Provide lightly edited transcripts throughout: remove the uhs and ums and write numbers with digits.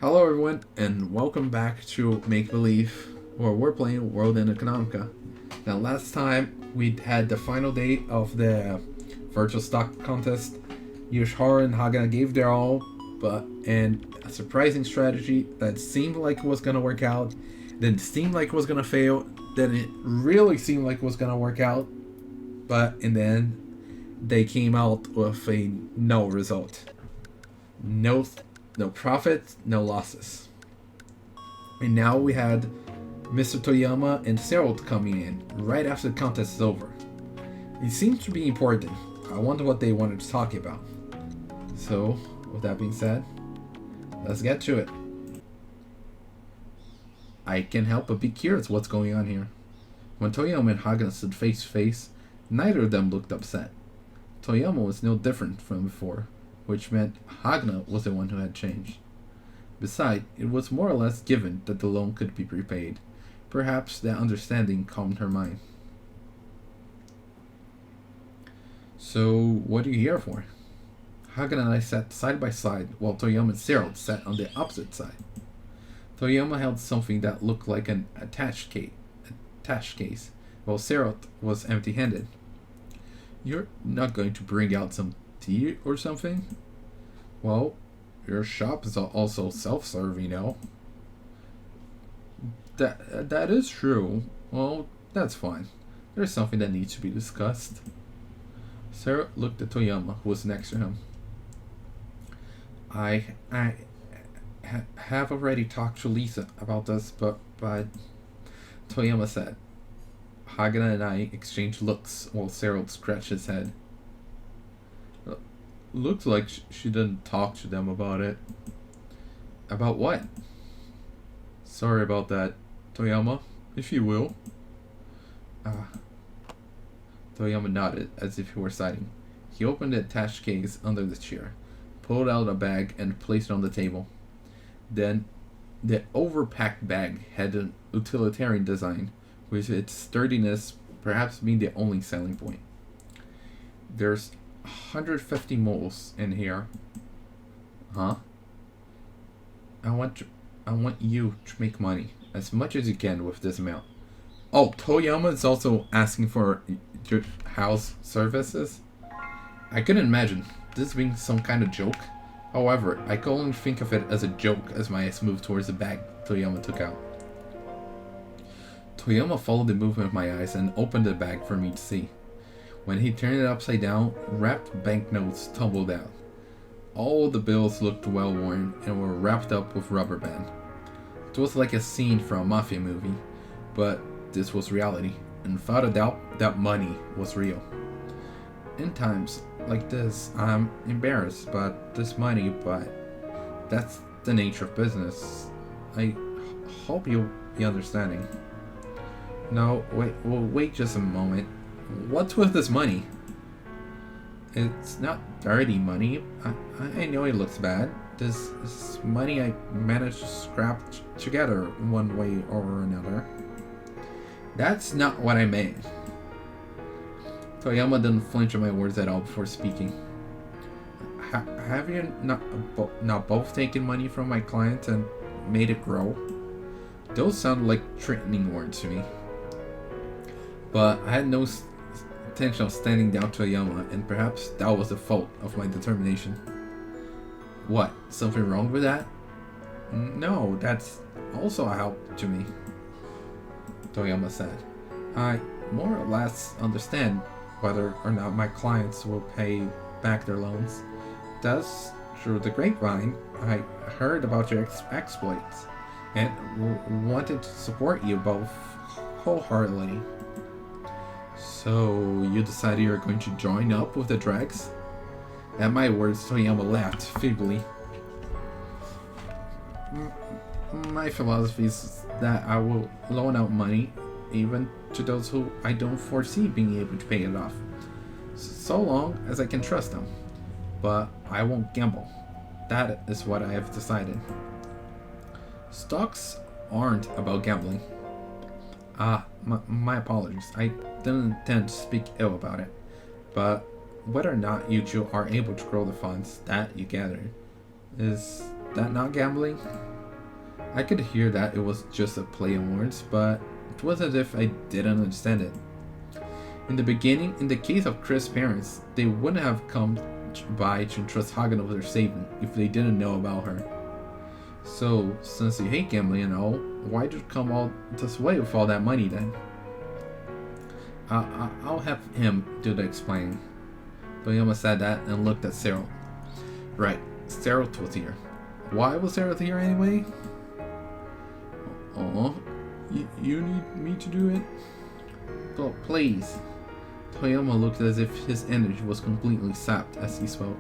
Hello everyone, and welcome back to Make Believe, where we're playing World in Economica. Now last time we had the final day of the virtual stock contest. Yoshiharu and Hagana gave their all, but in a surprising strategy that seemed like it was gonna work out, then seemed like it was gonna fail, then it really seemed like it was gonna work out, but in the end they came out with a no result. No profits, no losses. And now we had Mr. Toyama and Serrault coming in right after the contest is over. It seemed to be important. I wonder what they wanted to talk about. So, with that being said, let's get to it. I can't help but be curious what's going on here. When Toyama and Hagana stood face to face, neither of them looked upset. Toyama was no different from before, which meant Hagana was the one who had changed. Besides, it was more or less given that the loan could be prepaid. Perhaps that understanding calmed her mind. So, what are you here for? Hagana and I sat side by side, while Toyama and Serrault sat on the opposite side. Toyama held something that looked like an attached case, while Serrault was empty-handed. You're not going to bring out some tea or something? Well, your shop is also self-serve, you know. That is true. Well, that's fine. There's something that needs to be discussed. Serrault looked at Toyama, who was next to him. I have already talked to Lisa about this, but Toyama said. Hagana and I exchanged looks while Serrault scratched his head. Looks like she didn't talk to them about it. About what? Sorry about that, Toyama, if you will. Toyama nodded as if he were sighing. He opened the attached case under the chair, pulled out a bag, and placed it on the table. Then, the overpacked bag had an utilitarian design, with its sturdiness perhaps being the only selling point. There's 150 moles in here. Huh? I want you to make money as much as you can with this amount. Oh, Toyama is also asking for your house services? I couldn't imagine this being some kind of joke. However, I could only think of it as a joke as my eyes moved towards the bag Toyama took out. Toyama followed the movement of my eyes and opened the bag for me to see. When he turned it upside down, wrapped banknotes tumbled out. All the bills looked well worn and were wrapped up with rubber band. It was like a scene from a mafia movie, but this was reality, and without a doubt, that money was real. In times like this, I'm embarrassed about this money, but that's the nature of business. I hope you'll be understanding. No, wait just a moment. What's with this money? It's not dirty money. I know it looks bad. This is money I managed to scrap together one way or another. That's not what I meant. Toyama didn't flinch at my words at all before speaking. Have you not both taken money from my client and made it grow? Those sound like threatening words to me. But I had no intention of standing down to Toyama, and perhaps that was the fault of my determination. What? Something wrong with that? No, that's also a help to me, Toyama said. I more or less understand whether or not my clients will pay back their loans. Thus, through the grapevine, I heard about your exploits and wanted to support you both wholeheartedly. So, you decided you're going to join up with the dregs? At my words, Toyama laughed feebly. My philosophy is that I will loan out money, even to those who I don't foresee being able to pay it off, so long as I can trust them. But I won't gamble. That is what I have decided. Stocks aren't about gambling. My apologies. I didn't intend to speak ill about it. But whether or not you two are able to grow the funds that you gather, is that not gambling? I could hear that it was just a play on words, but it was as if I didn't understand it. In the beginning, in the case of Chris' parents, they wouldn't have come by to entrust Hagana with their saving if they didn't know about her. So, since you hate gambling and all, why did you come all this way with all that money then? I'll have him do the explaining. Toyama said that and looked at Serrault. Right, Serrault was here. Why was Serrault here anyway? Oh, you need me to do it? Oh, please. Toyama looked as if his energy was completely sapped as he spoke.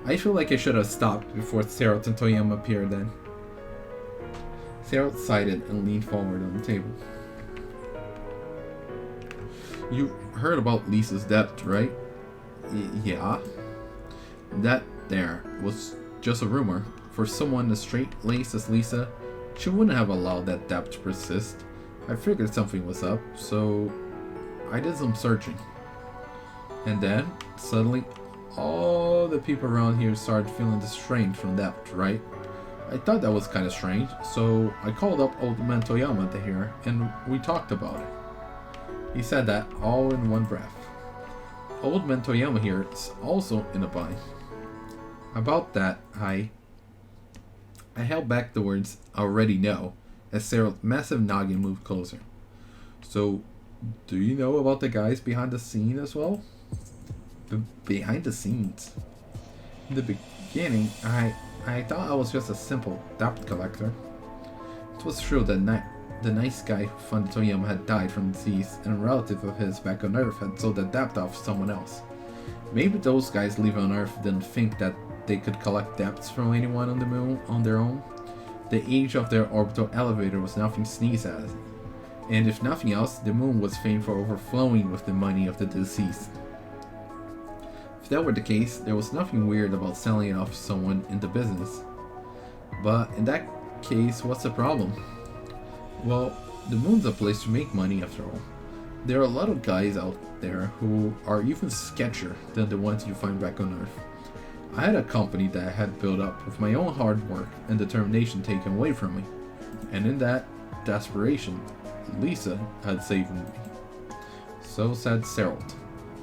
I feel like I should have stopped before Serrault and Toyama appeared then. Serrault sighed and leaned forward on the table. You heard about Lisa's debt, right? Yeah. That there was just a rumor. For someone as straight-laced as Lisa, she wouldn't have allowed that debt to persist. I figured something was up, so I did some searching. And then, suddenly, all the people around here started feeling the strain from debt, right? I thought that was kind of strange, so I called up Old Man Toyama to here, and we talked about it. He said that all in one breath. Old Man Toyama here is also in a bind. About that, I held back the words I already know as Serrault's massive noggin moved closer. So, do you know about the guys behind the scene as well? Behind the scenes? In the beginning, I thought I was just a simple debt collector. It was true that the nice guy who funded Toyama had died from disease, and a relative of his back on Earth had sold the debt off to someone else. Maybe those guys leaving on Earth didn't think that they could collect debts from anyone on the moon on their own. The age of their orbital elevator was nothing to sneeze at, and if nothing else, the moon was famed for overflowing with the money of the deceased. If that were the case, there was nothing weird about selling it off to someone in the business. But in that case, what's the problem? Well, the moon's a place to make money after all. There are a lot of guys out there who are even sketchier than the ones you find back on Earth. I had a company that I had built up with my own hard work and determination taken away from me. And in that desperation, Lisa had saved me. So said Serrault,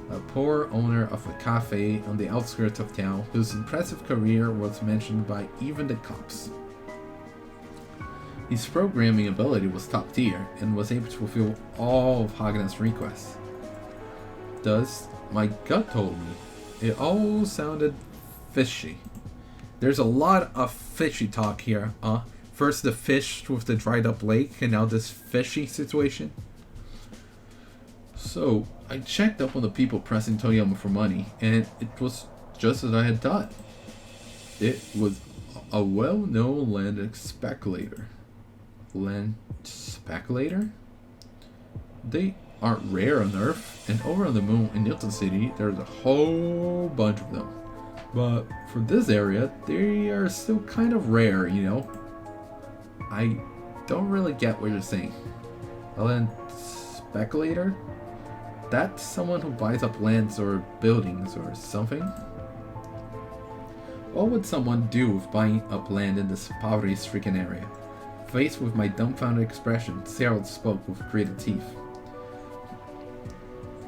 a poor owner of a cafe on the outskirts of town whose impressive career was mentioned by even the cops. His programming ability was top tier and was able to fulfill all of Hagana's requests. Thus, my gut told me it all sounded fishy. There's a lot of fishy talk here, huh? First the fish with the dried up lake, and now this fishy situation. So, I checked up on the people pressing Toyama for money, and it was just as I had thought. It was a well-known land speculator. Land speculator? They aren't rare on Earth, and over on the moon in Newton City, there's a whole bunch of them. But for this area, they are still kind of rare, you know? I don't really get what you're saying. A land speculator? That's someone who buys up lands or buildings or something? What would someone do with buying up land in this poverty-stricken area? Faced with my dumbfounded expression, Serrault spoke with gritted teeth.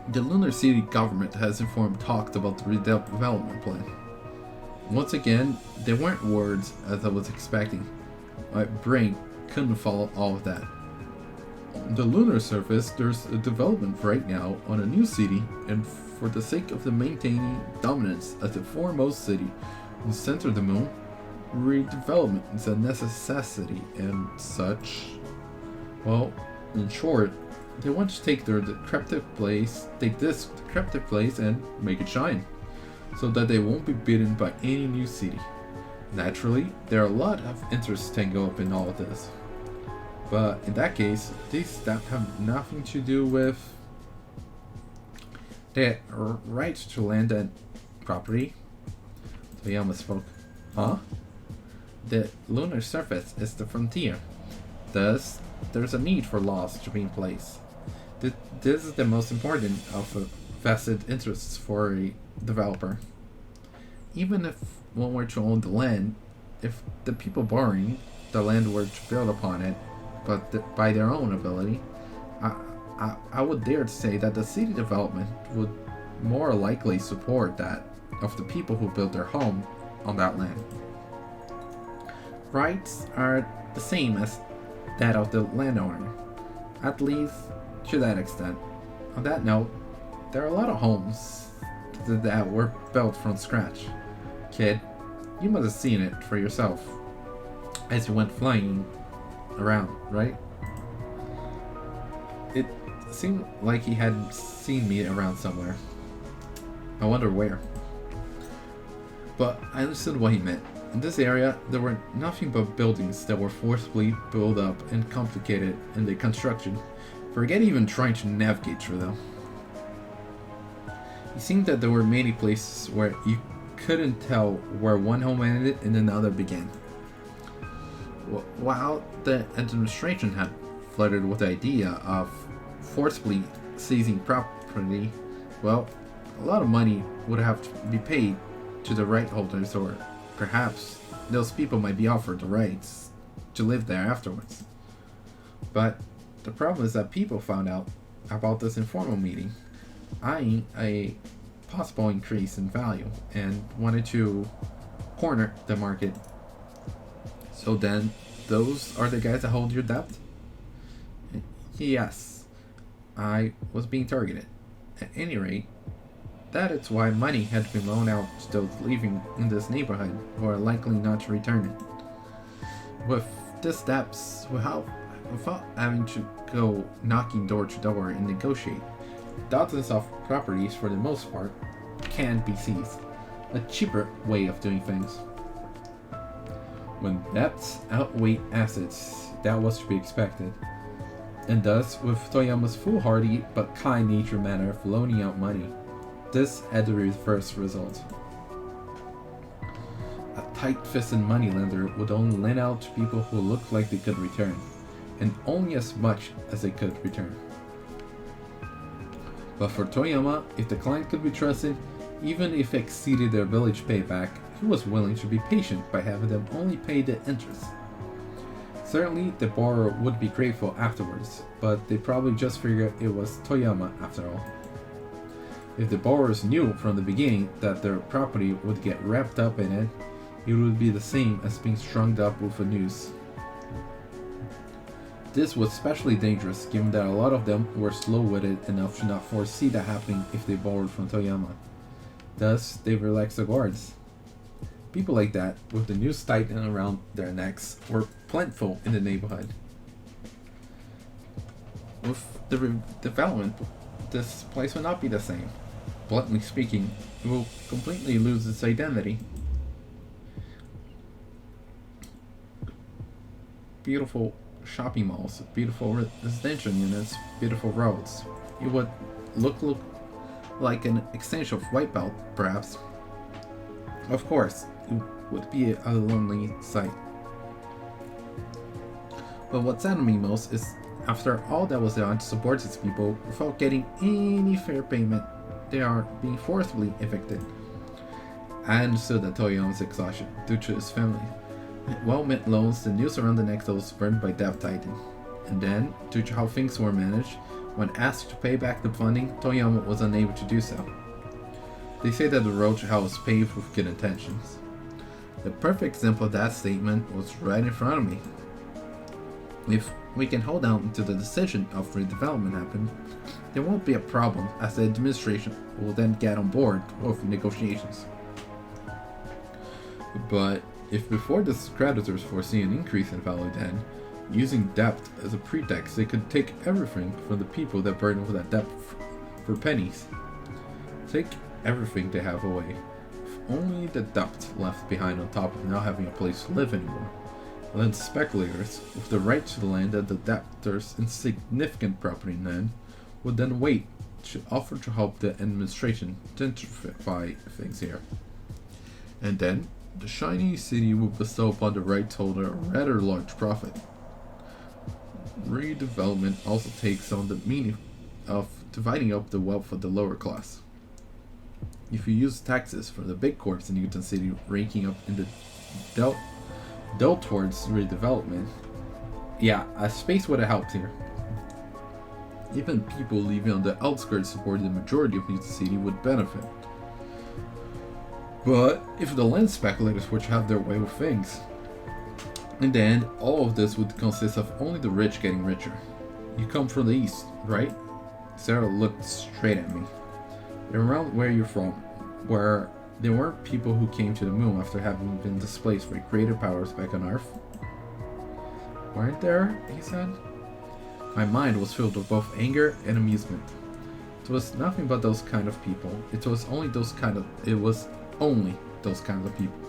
The Lunar City government has informed talks about the redevelopment plan. Once again, they weren't words as I was expecting. My brain couldn't follow all of that. On the lunar surface, there's a development right now on a new city, and for the sake of the maintaining dominance as the foremost city in the center of the moon, redevelopment is a necessity and such. Well, in short, they want to take this decrepit place and make it shine, so that they won't be beaten by any new city. Naturally, there are a lot of interests tangled up in all of this. But in that case, these steps have nothing to do with the right to land and property. Toyama spoke. Huh? The lunar surface is the frontier. Thus, there's a need for laws to be in place. This is the most important of vested interests for a developer. Even if one were to own the land, if the people borrowing the land were to build upon it, but by their own ability, I would dare to say that the city development would more likely support that of the people who built their home on that land. Rights are the same as that of the landowner, at least to that extent. On that note, there are a lot of homes that were built from scratch. Kid, you must have seen it for yourself as you went flying around, right? It seemed like he had seen me around somewhere. I wonder where. But I understood what he meant. In this area, there were nothing but buildings that were forcibly built up and complicated in their construction. Forget even trying to navigate through them. It seemed that there were many places where you couldn't tell where one home ended and another began. While the administration had flirted with the idea of forcibly seizing property, well, a lot of money would have to be paid to the right holders, or perhaps those people might be offered the rights to live there afterwards. But the problem is that people found out about this informal meeting, eyeing a possible increase in value, and wanted to corner the market. So then, those are the guys that hold your debt? Yes, I was being targeted. At any rate, that is why money had been loaned out to those living in this neighborhood who are likely not to return it. With these steps, without having to go knocking door to door and negotiate, dozens of properties, for the most part, can be seized. A cheaper way of doing things. When debts outweigh assets, that was to be expected. And thus, with Toyama's foolhardy but kind-natured manner of loaning out money, this had the reverse result. A tight-fisted moneylender would only lend out to people who looked like they could return, and only as much as they could return. But for Toyama, if the client could be trusted, even if it exceeded their ability to pay back, he was willing to be patient by having them only pay the interest. Certainly, the borrower would be grateful afterwards, but they probably just figured it was Toyama after all. If the borrowers knew from the beginning that their property would get wrapped up in it, it would be the same as being strung up with a noose. This was especially dangerous given that a lot of them were slow-witted enough to not foresee that happening if they borrowed from Toyama. Thus, they relaxed the guards. People like that, with the noose tightened around their necks, were plentiful in the neighborhood. With the development, this place will not be the same. Bluntly speaking, it will completely lose its identity. Beautiful shopping malls, beautiful residential units, beautiful roads. It would look like an extension of Whitebelt, perhaps. Of course, it would be a lonely sight. But what saddened me most is, after all that was done to support these people, without getting any fair payment, they are being forcibly evicted. I understood that Toyama's exhaustion due to his family. Well-meant loans, the noose around the neck of those burned by debt tightened. And then, due to how things were managed, when asked to pay back the funding, Toyama was unable to do so. They say that the road to hell was paved with good intentions. The perfect example of that statement was right in front of me. If we can hold out until the decision of redevelopment happens, there won't be a problem, as the administration will then get on board with negotiations. But if before the creditors foresee an increase in value, then, using debt as a pretext, they could take everything from the people that burden with that debt for pennies. Take everything they have away, with only the debt left behind on top of not having a place to live anymore. And then speculators, with the right to the land that the debtors' insignificant property land, would then wait to offer to help the administration gentrify things here. And then, the shiny city would bestow upon the rights holder a rather large profit. Redevelopment also takes on the meaning of dividing up the wealth of the lower class. If you use taxes from the big corps in Newton City raking up in the though towards redevelopment. Yeah, a space would have helped here. Even people living on the outskirts supporting the majority of the city would benefit. But if the land speculators were to have their way with things, in the end, all of this would consist of only the rich getting richer. You come from the east, right? Sarah looked straight at me. Around where you're from, where there weren't people who came to the moon after having been displaced by greater powers back on Earth. Weren't there? He said. My mind was filled with both anger and amusement. It was nothing but those kind of people. It was only those kind of people.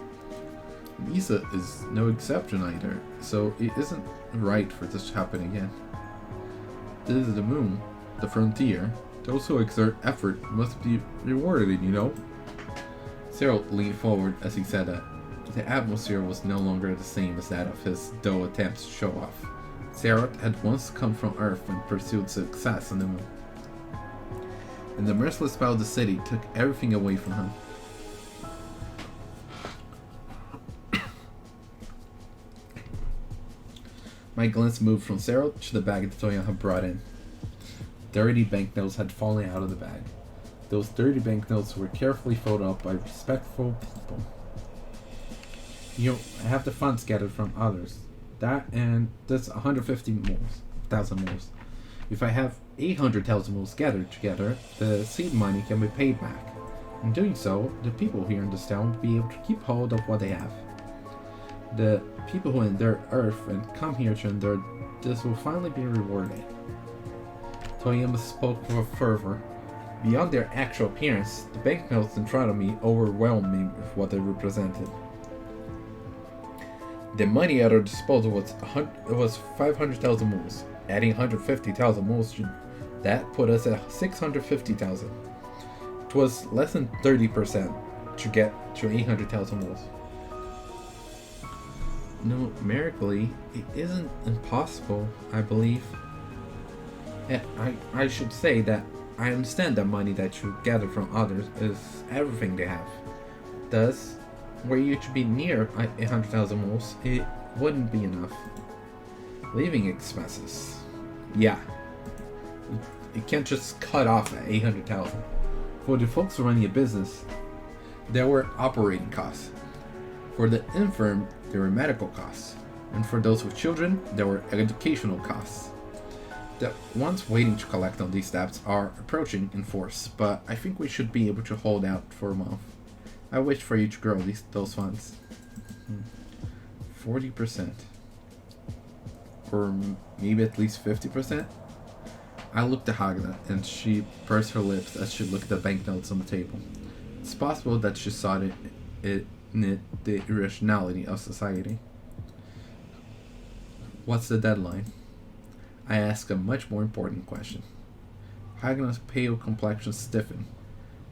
Lisa is no exception either, so it isn't right for this to happen again. This is the moon, the frontier. Those who exert effort must be rewarded, you know? Serrault leaned forward as he said that. The atmosphere was no longer the same as that of his dull attempts to show off. Serrault had once come from Earth and pursued success on the moon. And the merciless power of the city took everything away from him. My glance moved from Serrault to the bag that Toyama had brought in. Dirty banknotes had fallen out of the bag. Those dirty banknotes were carefully folded up by respectful people. You have the funds gathered from others. That and that's 150,000 moles. If I have 800,000 moles gathered together, the seed money can be paid back. In doing so, the people here in this town will be able to keep hold of what they have. The people who endure Earth and come here to endure this will finally be rewarded. Toyama spoke with fervor. Beyond their actual appearance, the banknotes in front of me overwhelmed me with what they represented. The money at our disposal was 500,000 moles. Adding 150,000 moles, that put us at 650,000. It was less than 30% to get to 800,000 moles. Numerically, it isn't impossible, I believe. I should say that I understand that money that you gather from others is everything they have. Thus, were you to be near 800,000 moles, it wouldn't be enough. Living expenses. Yeah. You can't just cut off at 800,000. For the folks running a business, there were operating costs. For the infirm, there were medical costs. And for those with children, there were educational costs. The ones waiting to collect on these debts are approaching in force, but I think we should be able to hold out for a month. I wish for you to grow those funds. 40%. Or maybe at least 50%? I looked at Hagana, and she pursed her lips as she looked at the banknotes on the table. It's possible that she saw in it the irrationality of society. What's the deadline? I asked a much more important question. Hagana's pale complexion stiffened.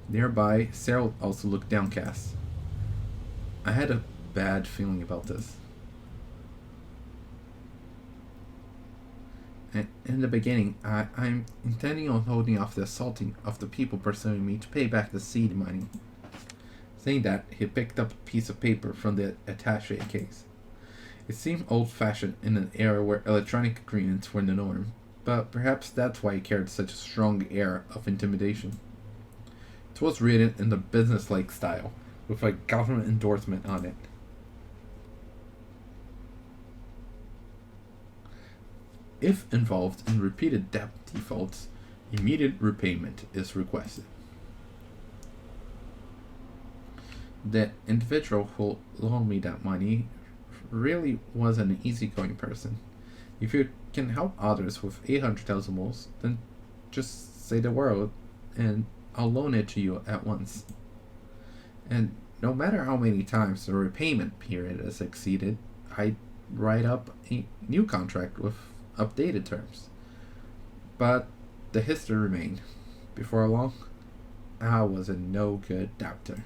Nearby, Serrault also looked downcast. I had a bad feeling about this. And in the beginning, I'm intending on holding off the assaulting of the people pursuing me to pay back the seed money. Saying that, he picked up a piece of paper from the attaché case. It seemed old-fashioned in an era where electronic agreements were the norm, but perhaps that's why he carried such a strong air of intimidation. It was written in the business-like style, with a government endorsement on it. If involved in repeated debt defaults, immediate repayment is requested. The individual who loaned me that money really was an easygoing person. If you can help others with 800,000 moles, then just say the word and I'll loan it to you at once. And no matter how many times the repayment period is exceeded, I'd write up a new contract with updated terms. But the history remained. Before long, I was a no-good doctor.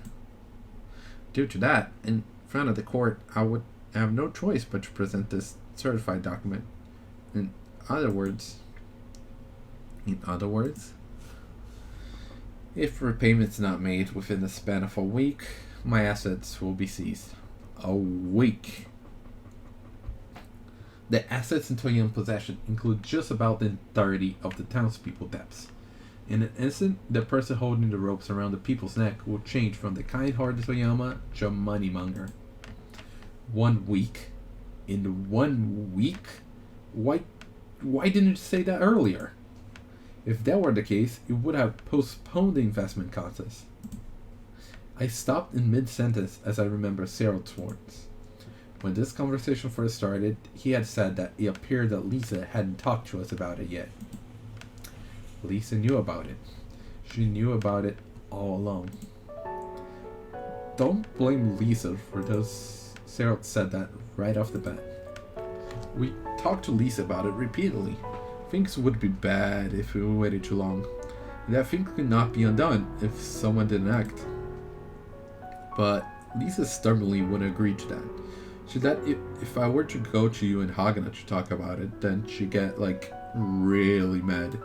Due to that, in front of the court, I would have no choice but to present this certified document. In other words, if repayments not made within the span of a week, my assets will be seized. A week. The assets in Toyama's possession include just about the entirety of the townspeople's debts. In an instant, the person holding the ropes around the people's neck will change from the kind-hearted Toyama to a moneymonger. 1 week? In 1 week? Why didn't you say that earlier? If that were the case, it would have postponed the investment contest. I stopped in mid-sentence as I remember Serrault's words. When this conversation first started, he had said that it appeared that Lisa hadn't talked to us about it yet. Lisa knew about it. She knew about it all along. Don't blame Lisa for this. Serrault said that right off the bat. We talked to Lisa about it repeatedly. Things would be bad if we waited too long. That thing could not be undone if someone didn't act. But Lisa stubbornly wouldn't agree to that. She said if I were to go to you and Hagana to talk about it, then she'd get, really mad.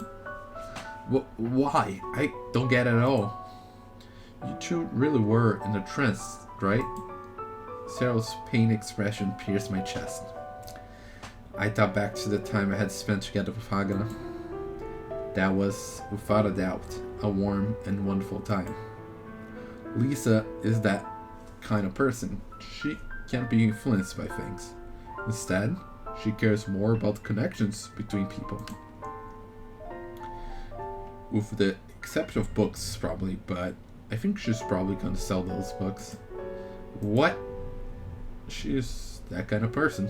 Why? I don't get it at all. You two really were in a trance, right? Serrault's pain expression pierced my chest. I thought back to the time I had spent together with Hagana. That was, without a doubt, a warm and wonderful time. Lisa is that kind of person. She can't be influenced by things. Instead, she cares more about connections between people. With the exception of books, probably, but I think she's probably going to sell those books. What? She's that kind of person.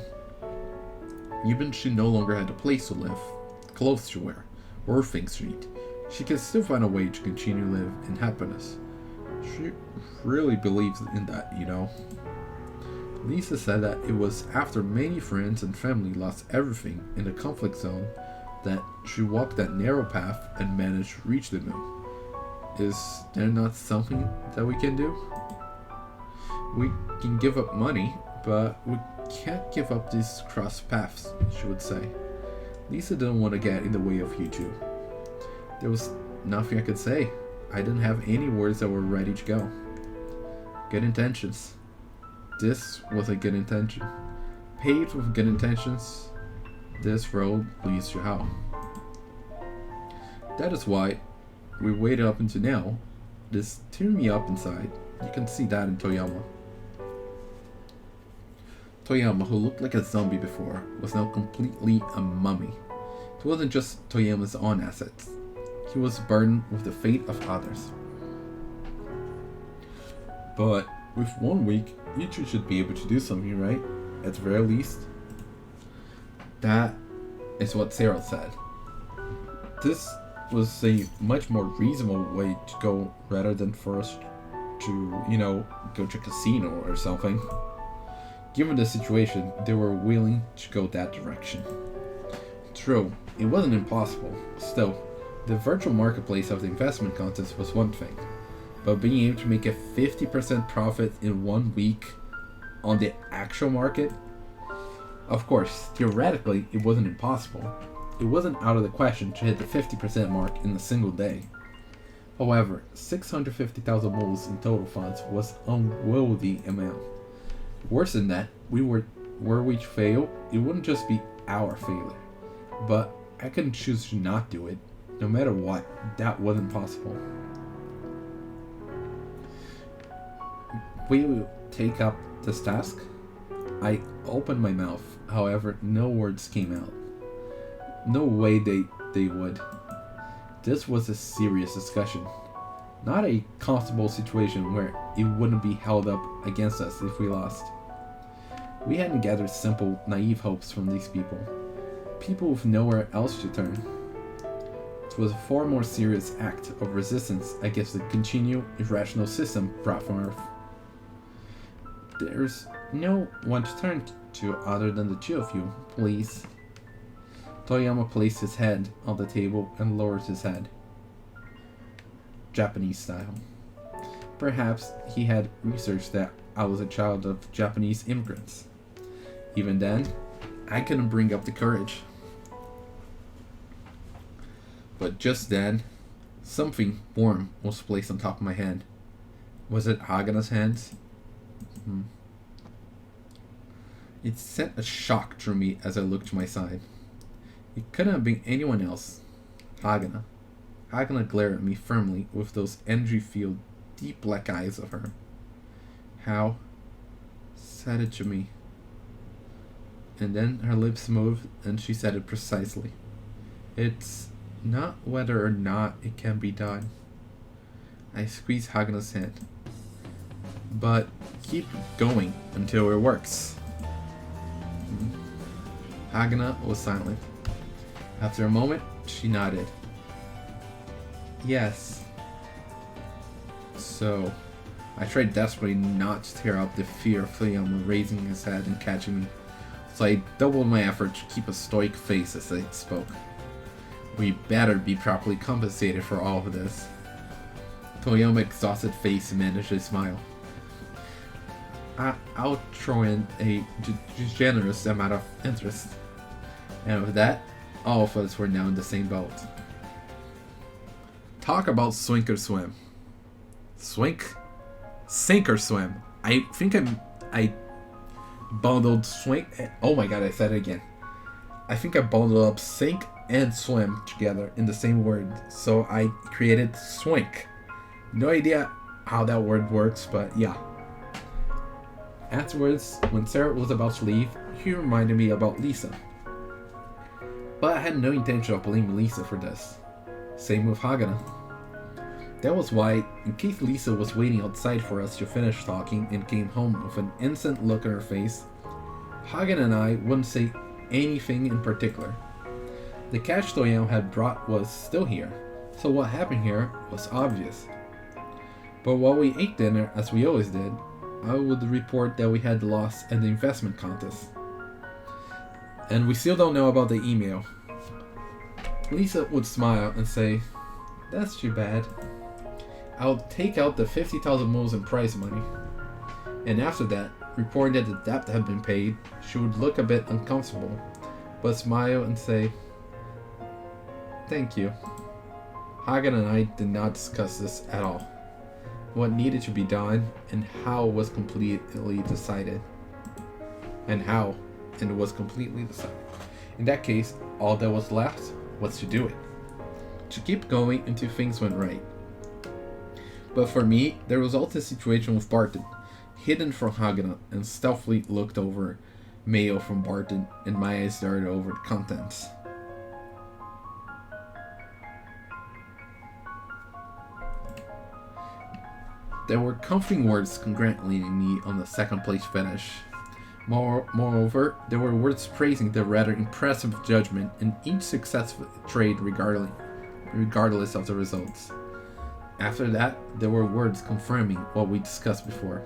Even she no longer had a place to live, clothes to wear, or things to eat, she can still find a way to continue to live in happiness. She really believes in that, you know. Lisa said that it was after many friends and family lost everything in the conflict zone that she walked that narrow path and managed to reach the moon. Is there not something that we can do? We can give up money, but we can't give up these cross paths, she would say. Lisa didn't want to get in the way of you two. There was nothing I could say. I didn't have any words that were ready to go. Good intentions. This was a good intention. Paved with good intentions, this road leads to hell. That is why we waited up until now. This turned me up inside. You can see that in Toyama. Toyama, who looked like a zombie before, was now completely a mummy. It wasn't just Toyama's own assets. He was burdened with the fate of others. But with 1 week, you two should be able to do something, right? At the very least. That is what Serrault said. This was a much more reasonable way to go rather than for us to, go to a casino or something. Given the situation, they were willing to go that direction. True, it wasn't impossible. Still, the virtual marketplace of the investment contest was one thing, but being able to make a 50% profit in 1 week on the actual market? Of course, theoretically, it wasn't impossible. It wasn't out of the question to hit the 50% mark in a single day. However, 650,000 moles in total funds was an unwieldy amount. Worse than that, were we to fail, it wouldn't just be our failure. But I couldn't choose to not do it. No matter what, that wasn't possible. We will take up this task. I opened my mouth, however, no words came out. No way they would. This was a serious discussion. Not a comfortable situation where it wouldn't be held up against us if we lost. We hadn't gathered simple, naive hopes from these people. People with nowhere else to turn. It was a far more serious act of resistance against the continual, irrational system brought from Earth. There's no one to turn to other than the two of you, please. Toyama placed his head on the table and lowered his head. Japanese style. Perhaps he had researched that I was a child of Japanese immigrants. Even then, I couldn't bring up the courage. But just then, something warm was placed on top of my hand. Was it Hagana's hands? It sent a shock through me as I looked to my side. It couldn't have been anyone else. Hagana. Hagana glared at me firmly with those energy-filled, deep black eyes of her. How? Said it to me. And then her lips moved and she said it precisely. It's not whether or not it can be done. I squeezed Hagana's hand. But keep going until it works. Hagana was silent. After a moment, she nodded. Yes. So, I tried desperately not to tear out the fear of Toyama raising his head and catching me, so I doubled my effort to keep a stoic face as I spoke. We better be properly compensated for all of this. Toyama's exhausted face managed a smile. I'll throw in a generous amount of interest. And with that, all of us were now in the same boat. Talk about swink or swim. Sink or swim. I think I bundled swing. Oh my god, I said it again. I think I bundled up sink and swim together in the same word. So I created swink. No idea how that word works, but yeah. Afterwards, when Serrault was about to leave, he reminded me about Lisa. But I had no intention of blaming Lisa for this. Same with Hagana. That was why, in case Lisa was waiting outside for us to finish talking and came home with an innocent look on her face, Hagana and I wouldn't say anything in particular. The cash Toyama had brought was still here, so what happened here was obvious. But while we ate dinner, as we always did, I would report that we had lost in the investment contest. And we still don't know about the email. Lisa would smile and say, "That's too bad. I'll take out the 50,000 moles in prize money." And after that, reporting that the debt had been paid, she would look a bit uncomfortable, but smile and say, "Thank you." Hagen and I did not discuss this at all. What needed to be done and how was completely decided. And it was completely decided. In that case, all that was left was to do it. To keep going until things went right. But for me, there was also a situation with Barton, hidden from Hagana, and stealthily looked over mail from Barton, and my eyes darted over the contents. There were comforting words congratulating me on the second place finish. Moreover, there were words praising the rather impressive judgment in each successful trade regardless of the results. After that, there were words confirming what we discussed before.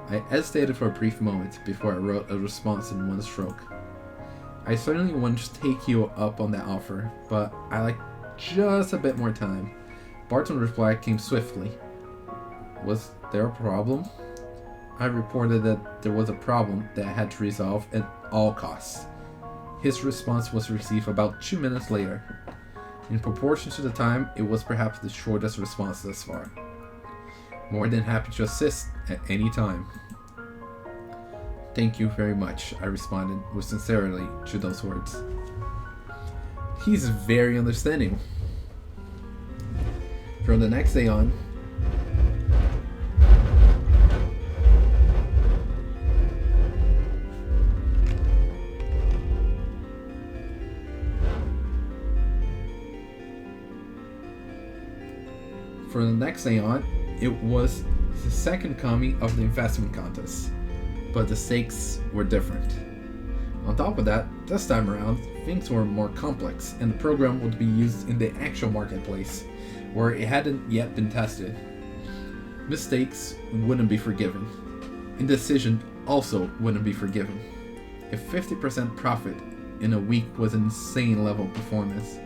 I hesitated for a brief moment before I wrote a response in one stroke. I certainly wanted to take you up on that offer, but I like just a bit more time. Barton's reply came swiftly. Was there a problem? I reported that there was a problem that I had to resolve at all costs. His response was received about 2 minutes later. In proportion to the time, it was perhaps the shortest response thus far. More than happy to assist at any time. Thank you very much, I responded with sincerity to those words. He's very understanding. From the next day on, it was the second coming of the investment contest, but the stakes were different. On top of that, this time around, things were more complex, and the program would be used in the actual marketplace, where it hadn't yet been tested. Mistakes wouldn't be forgiven. Indecision also wouldn't be forgiven. If 50% profit in a week was an insane level of performance,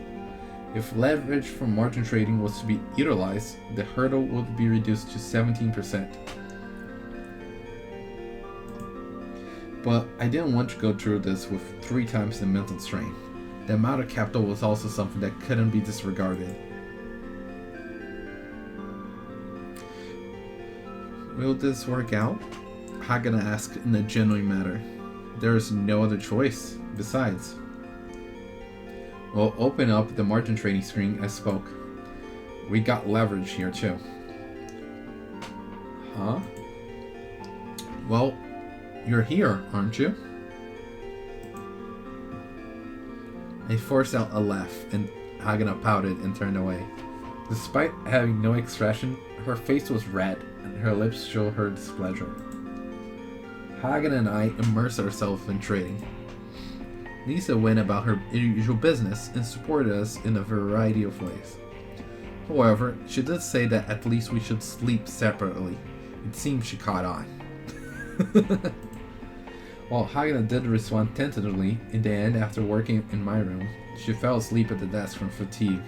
if leverage from margin trading was to be utilized, the hurdle would be reduced to 17%. But I didn't want to go through this with 3 times the mental strain. The amount of capital was also something that couldn't be disregarded. Will this work out? Hagana asked in a genuine manner. there is no other choice. Besides, we'll open up the margin trading screen as spoke. We got leverage here too. Huh? Well, you're here, aren't you? I forced out a laugh, and Hagana pouted and turned away. Despite having no expression, her face was red, and her lips showed her displeasure. Hagana and I immersed ourselves in trading. Lisa went about her usual business and supported us in a variety of ways. However, she did say that at least we should sleep separately. It seems she caught on. While Hagana did respond tentatively, in the end, after working in my room, she fell asleep at the desk from fatigue,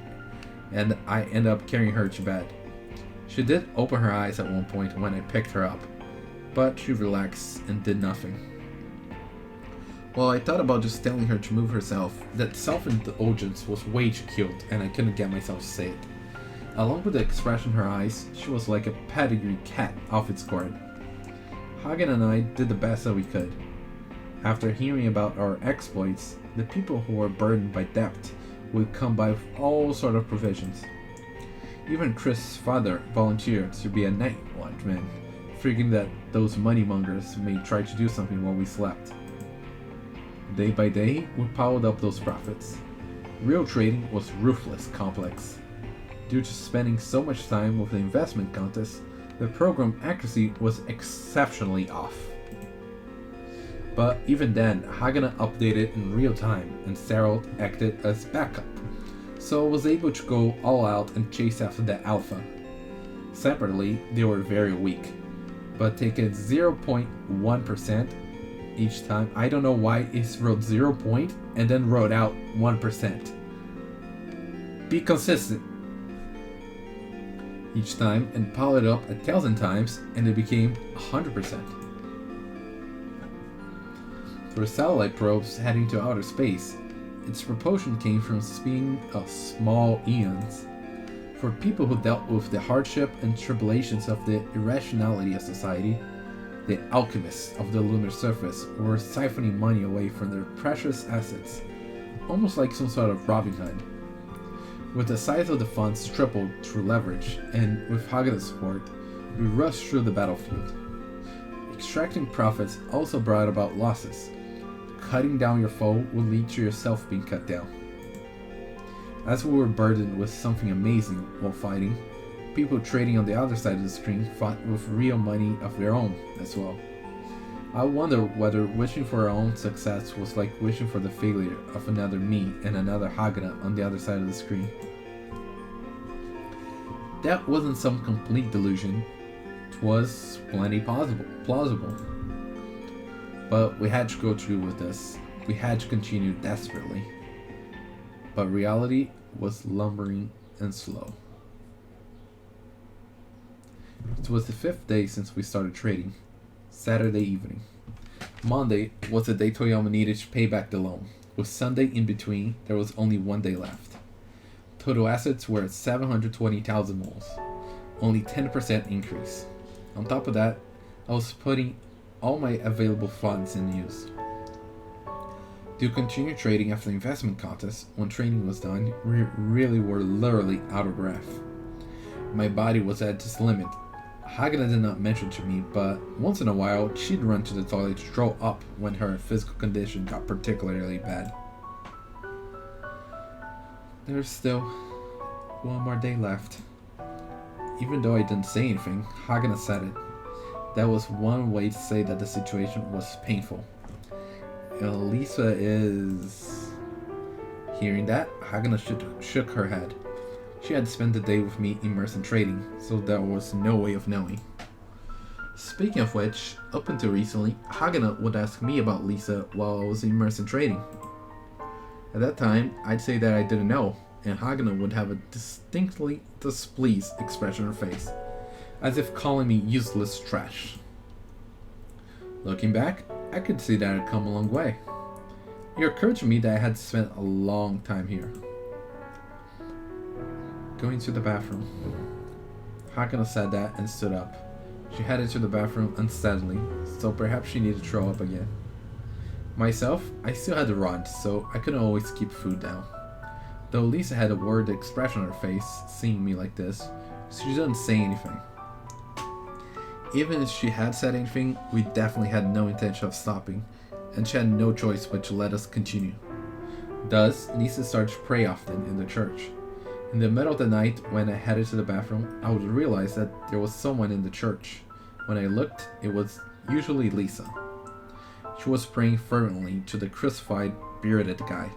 and I ended up carrying her to bed. She did open her eyes at one point when I picked her up, but she relaxed and did nothing. Well, I thought about just telling her to move herself. That self-indulgence was way too cute, and I couldn't get myself to say it. Along with the expression in her eyes, she was like a pedigree cat off its guard. Hagen and I did the best that we could. After hearing about our exploits, the people who were burdened by debt would come by with all sort of provisions. Even Chris' father volunteered to be a night watchman, figuring that those moneymongers may try to do something while we slept. Day by day, we piled up those profits. Real trading was ruthless complex. Due to spending so much time with the investment contest, the program accuracy was exceptionally off. But even then, Hagana updated in real time, and Serrault acted as backup, so I was able to go all out and chase after the alpha. Separately, they were very weak, but taking 0.1% each time. I don't know why it wrote 0 point and then wrote out 1%. Be consistent each time and pile it up 1,000 times, and it became 100%. For satellite probes heading to outer space, its propulsion came from spin of small eons. For people who dealt with the hardship and tribulations of the irrationality of society, the alchemists of the lunar surface were siphoning money away from their precious assets, almost like some sort of Robin Hood. With the size of the funds tripled through leverage, and with Hagana's support, we rushed through the battlefield. Extracting profits also brought about losses. Cutting down your foe will lead to yourself being cut down. As we were burdened with something amazing while fighting, people trading on the other side of the screen fought with real money of their own as well. I wonder whether wishing for our own success was like wishing for the failure of another me and another Hagana on the other side of the screen. That wasn't some complete delusion. It was plenty plausible. But we had to go through with this. We had to continue desperately. But reality was lumbering and slow. It was the 5th day since we started trading. Saturday evening. Monday was the day Toyama needed to pay back the loan. With Sunday in between, there was only 1 day left. Total assets were at 720,000 moles. Only 10% increase. On top of that, I was putting all my available funds in use. To continue trading after the investment contest, when training was done, we really were literally out of breath. My body was at its limit. Hagana did not mention to me, but once in a while, she'd run to the toilet to throw up when her physical condition got particularly bad. There's still 1 more day left. Even though I didn't say anything, Hagana said it. That was one way to say that the situation was painful. Lisa is... Hearing that, Hagana shook her head. She had spent the day with me immersed in trading, so there was no way of knowing. Speaking of which, up until recently, Hagana would ask me about Lisa while I was immersed in trading. At that time, I'd say that I didn't know, and Hagana would have a distinctly displeased expression on her face, as if calling me useless trash. Looking back, I could see that I'd come a long way. It occurred to me that I had spent a long time here. Going to the bathroom. Hagana said that and stood up. She headed to the bathroom unsteadily, so perhaps she needed to throw up again. Myself, I still had to run, so I couldn't always keep food down. Though Lisa had a worried expression on her face, seeing me like this, she didn't say anything. Even if she had said anything, we definitely had no intention of stopping, and she had no choice but to let us continue. Thus, Lisa started to pray often in the church. In the middle of the night, when I headed to the bathroom, I would realize that there was someone in the church. When I looked, it was usually Lisa. She was praying fervently to the crucified, bearded guy.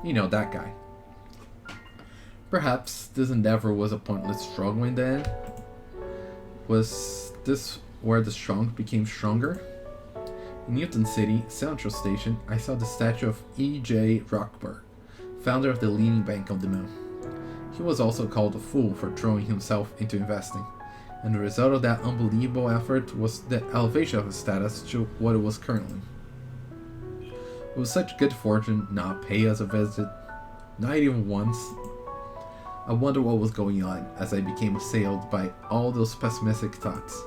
You know, that guy. Perhaps this endeavor was a pointless struggle in the end. Was this where the strong became stronger? In Newton City, Central Station, I saw the statue of E.J. Rockberg, founder of the leading bank of the mill. He was also called a fool for throwing himself into investing, and the result of that unbelievable effort was the elevation of his status to what it was currently. Would such good fortune not pay us a visit? Not even once? I wondered what was going on as I became assailed by all those pessimistic thoughts.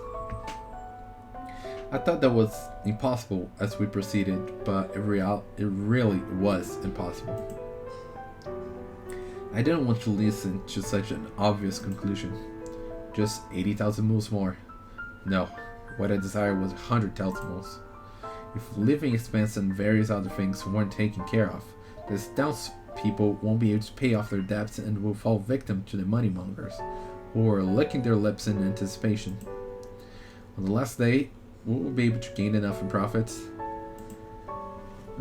I thought that was impossible as we proceeded, but it really was impossible. I didn't want to listen to such an obvious conclusion. Just 80,000 moves more. No, what I desired was 100,000 moves. If living expense and various other things weren't taken care of, the astounded people won't be able to pay off their debts and will fall victim to the money mongers, who are licking their lips in anticipation. On the last day, we will be able to gain enough in profits.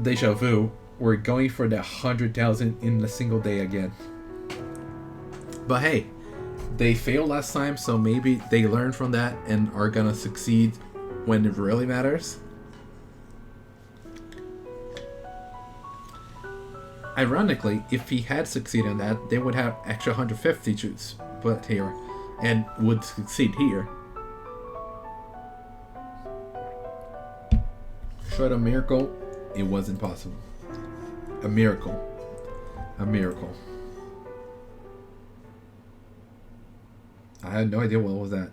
Deja vu, we're going for the 100,000 in a single day again. But hey, they failed last time, so maybe they learned from that and are gonna succeed when it really matters. Ironically, if he had succeeded in that, they would have extra 150 shoots, but here, and would succeed here. Short of a miracle, it was impossible. A miracle. A miracle. I had no idea what was that.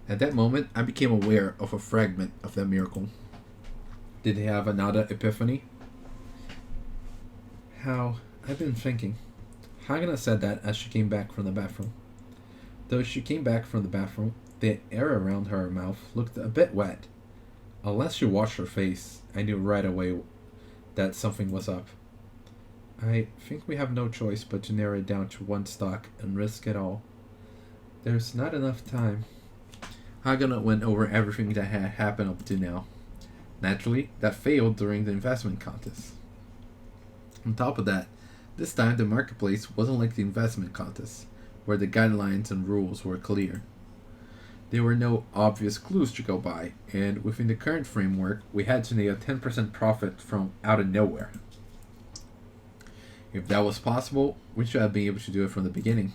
At that moment, I became aware of a fragment of that miracle. Did he have another epiphany? How? I've been thinking. Hagana said that as she came back from the bathroom. Though she came back from the bathroom, the air around her mouth looked a bit wet. Unless she washed her face, I knew right away that something was up. I think we have no choice but to narrow it down to one stock and risk it all. There's not enough time. Hagana went over everything that had happened up to now. Naturally, that failed during the investment contest. On top of that, this time the marketplace wasn't like the investment contest, where the guidelines and rules were clear. There were no obvious clues to go by, and within the current framework, we had to nail 10% profit from out of nowhere. If that was possible, we should have been able to do it from the beginning.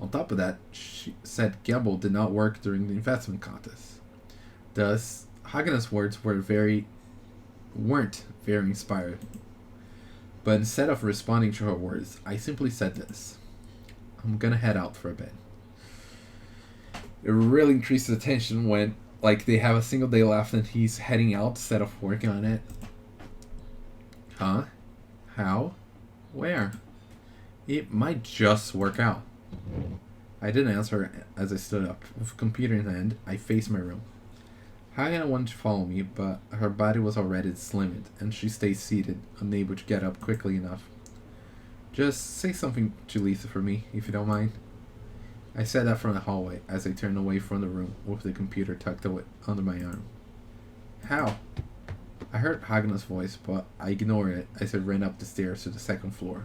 On top of that, she said gamble did not work during the investment contest. Thus, Hagana's words weren't very inspired. But instead of responding to her words, I simply said this: I'm gonna head out for a bit. It really increases the tension when, they have a single day left and he's heading out instead of working on it. Huh? How? Where? It might just work out. I didn't answer as I stood up. With a computer in hand, I faced my room. Hagana wanted to follow me, but her body was already slimmed, and she stayed seated, unable to get up quickly enough. Just say something to Lisa for me, if you don't mind. I said that from the hallway as I turned away from the room with the computer tucked away under my arm. How? I heard Hagana's voice, but I ignored it as I ran up the stairs to the second floor,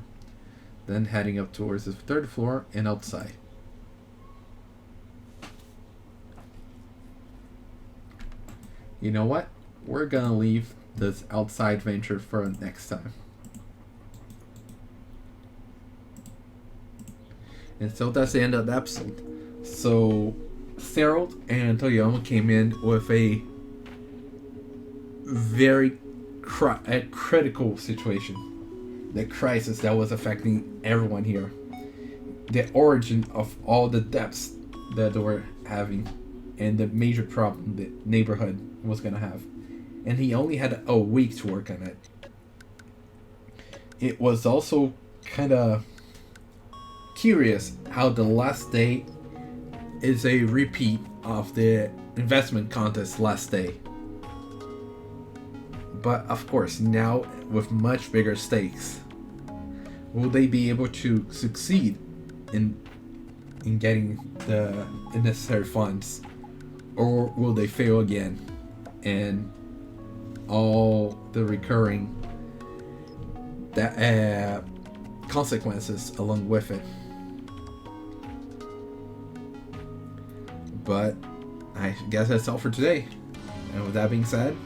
then heading up towards the third floor and outside. You know what? We're gonna leave this outside venture for next time. And so that's the end of the episode. So, Serrault and Toyama came in with a very critical situation. The crisis that was affecting everyone here. The origin of all the debts that they were having. And the major problem the neighborhood was going to have. and he only had a week to work on it. It was also kind of curious how the last day is a repeat of the investment contest last day. But of course, now with much bigger stakes, will they be able to succeed in getting the necessary funds, or will they fail again and all the recurring consequences along with it? But I guess that's all for today. And with that being said,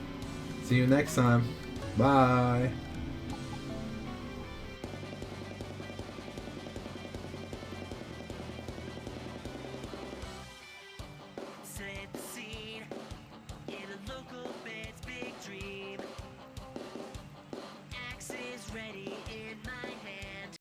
see you next time. Bye.